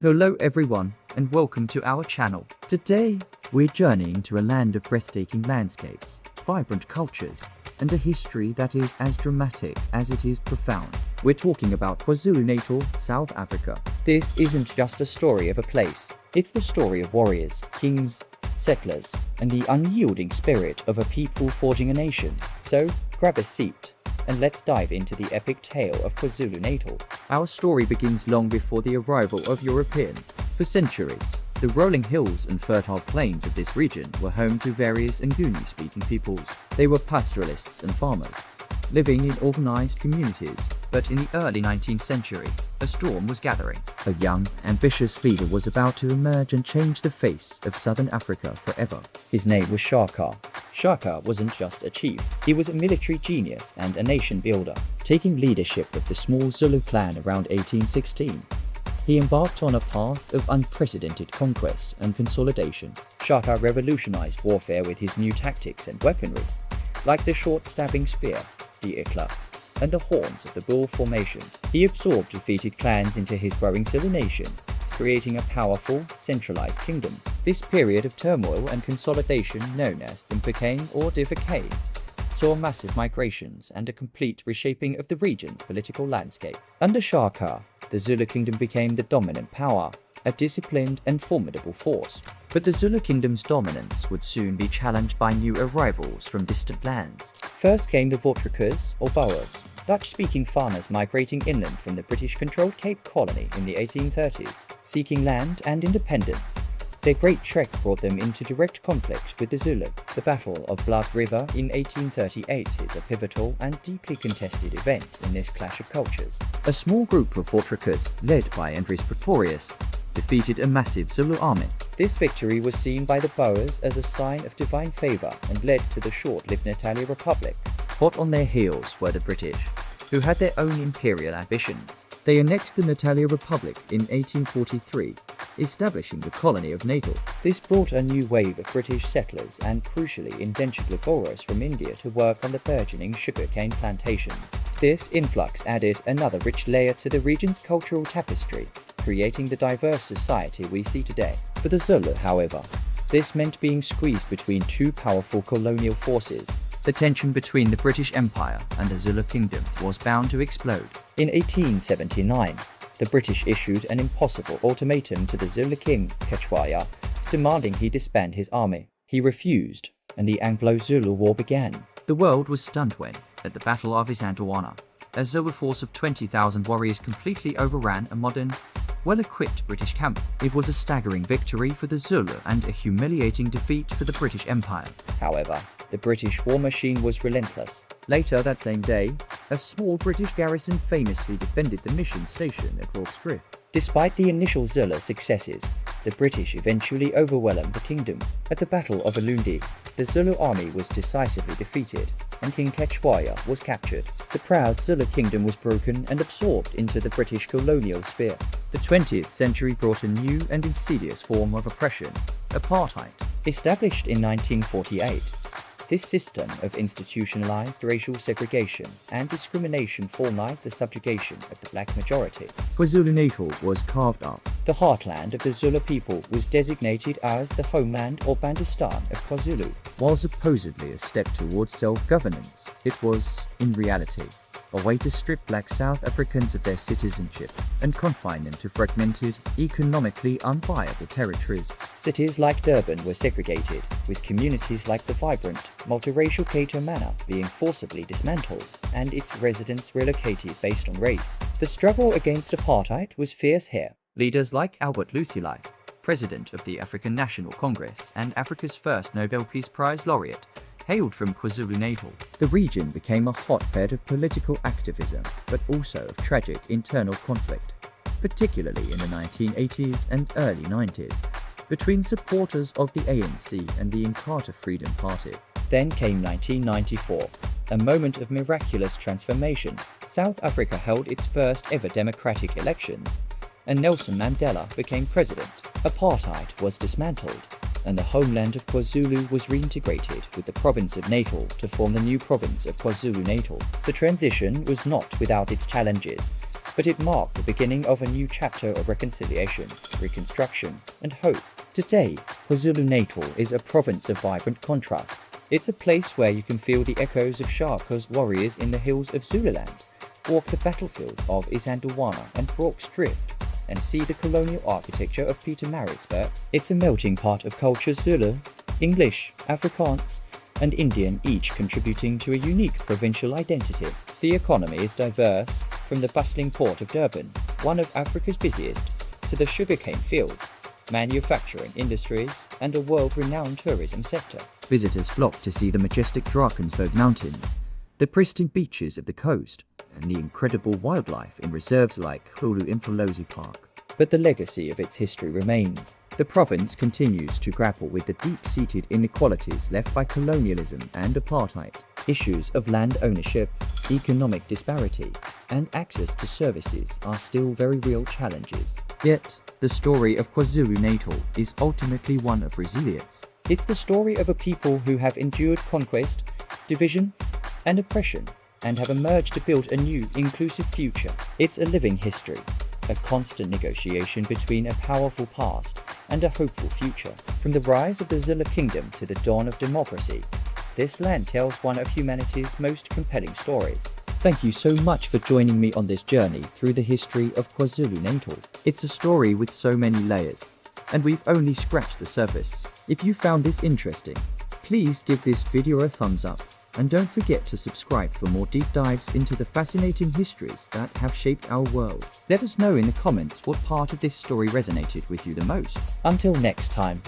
Hello everyone, and welcome to our channel. Today, we're journeying to a land of breathtaking landscapes, vibrant cultures, and a history that is as dramatic as it is profound. We're talking about KwaZulu-Natal, South Africa. This isn't just a story of a place. It's the story of warriors, kings, settlers, and the unyielding spirit of a people forging a nation. So, grab a seat and let's dive into the epic tale of KwaZulu-Natal. Our story begins long before the arrival of Europeans. For centuries, the rolling hills and fertile plains of this region were home to various Nguni-speaking peoples. They were pastoralists and farmers, living in organized communities. But in the early 19th century, a storm was gathering. A young, ambitious leader was about to emerge and change the face of southern Africa forever. His name was Shaka. Shaka wasn't just a chief, he was a military genius and a nation builder. Taking leadership of the small Zulu clan around 1816, he embarked on a path of unprecedented conquest and consolidation. Shaka revolutionized warfare with his new tactics and weaponry, like the short stabbing spear, the ikla, and the horns of the bull formation. He absorbed defeated clans into his growing Zulu nation, creating a powerful, centralized kingdom. This period of turmoil and consolidation, known as the Mfecane or Divacane, saw massive migrations and a complete reshaping of the region's political landscape. Under Shaka, the Zulu kingdom became the dominant power, a disciplined and formidable force. But the Zulu kingdom's dominance would soon be challenged by new arrivals from distant lands. First came the Voortrekkers or Boers, Dutch-speaking farmers migrating inland from the British-controlled Cape Colony in the 1830s, seeking land and independence. Their great trek brought them into direct conflict with the Zulu. The Battle of Blood River in 1838 is a pivotal and deeply contested event in this clash of cultures. A small group of Voortrekkers, led by Andries Pretorius, defeated a massive Zulu army. This victory was seen by the Boers as a sign of divine favor and led to the short-lived Natal Republic. Hot on their heels were the British, who had their own imperial ambitions. They annexed the Natal Republic in 1843, establishing the colony of Natal. This brought a new wave of British settlers and crucially indentured laborers from India to work on the burgeoning sugarcane plantations. This influx added another rich layer to the region's cultural tapestry, creating the diverse society we see today. For the Zulu, however, this meant being squeezed between two powerful colonial forces. The tension between the British Empire and the Zulu Kingdom was bound to explode. In 1879, the British issued an impossible ultimatum to the Zulu king, Cetshwayo, demanding he disband his army. He refused, and the Anglo-Zulu War began. The world was stunned when, at the Battle of Isandlwana, a Zulu force of 20,000 warriors completely overran a modern, well-equipped British camp. It was a staggering victory for the Zulu and a humiliating defeat for the British Empire. However, the British war machine was relentless. Later that same day, a small British garrison famously defended the mission station at Rorke's Drift. Despite the initial Zulu successes, the British eventually overwhelmed the kingdom. At the Battle of Ulundi, the Zulu army was decisively defeated, and King Cetshwayo was captured. The proud Zulu kingdom was broken and absorbed into the British colonial sphere. The 20th century brought a new and insidious form of oppression, apartheid. Established in 1948, this system of institutionalized racial segregation and discrimination formalized the subjugation of the black majority. KwaZulu-Natal was carved up. The heartland of the Zulu people was designated as the homeland or Bandistan of KwaZulu. While supposedly a step towards self-governance, it was, in reality, a way to strip black South Africans of their citizenship and confine them to fragmented, economically unviable territories. Cities like Durban were segregated, with communities like the vibrant, multiracial Cato Manor being forcibly dismantled and its residents relocated based on race. The struggle against apartheid was fierce here. Leaders like Albert Luthuli, president of the African National Congress and Africa's first Nobel Peace Prize laureate, hailed from KwaZulu-Natal. The region became a hotbed of political activism, but also of tragic internal conflict, particularly in the 1980s and early 90s, between supporters of the ANC and the Inkatha Freedom Party. Then came 1994, a moment of miraculous transformation. South Africa held its first ever democratic elections, and Nelson Mandela became president. Apartheid was dismantled, and the homeland of KwaZulu was reintegrated with the province of Natal to form the new province of KwaZulu-Natal. The transition was not without its challenges. but it marked the beginning of a new chapter of reconciliation, reconstruction, and hope. Today, KwaZulu-Natal is a province of vibrant contrast. It's a place where you can feel the echoes of Shaka's warriors in the hills of Zululand, walk the battlefields of Isandlwana and Brock's Drift, and see the colonial architecture of Pietermaritzburg. It's a melting pot of cultures: Zulu, English, Afrikaans, and Indian, each contributing to a unique provincial identity. The economy is diverse, from the bustling port of Durban, one of Africa's busiest, to the sugarcane fields, manufacturing industries, and a world-renowned tourism sector. Visitors flock to see the majestic Drakensberg Mountains, the pristine beaches of the coast, and the incredible wildlife in reserves like Hulu Imfolozi Park. But the legacy of its history remains. The province continues to grapple with the deep-seated inequalities left by colonialism and apartheid. Issues of land ownership, economic disparity, and access to services are still very real challenges. Yet, the story of KwaZulu-Natal is ultimately one of resilience. It's the story of a people who have endured conquest, division, and oppression, and have emerged to build a new, inclusive future. It's a living history, a constant negotiation between a powerful past and a hopeful future. From the rise of the Zulu kingdom to the dawn of democracy, this land tells one of humanity's most compelling stories. Thank you so much for joining me on this journey through the history of KwaZulu-Natal. It's a story with so many layers, and we've only scratched the surface. If you found this interesting, please give this video a thumbs up. And don't forget to subscribe for more deep dives into the fascinating histories that have shaped our world. Let us know in the comments what part of this story resonated with you the most. Until next time.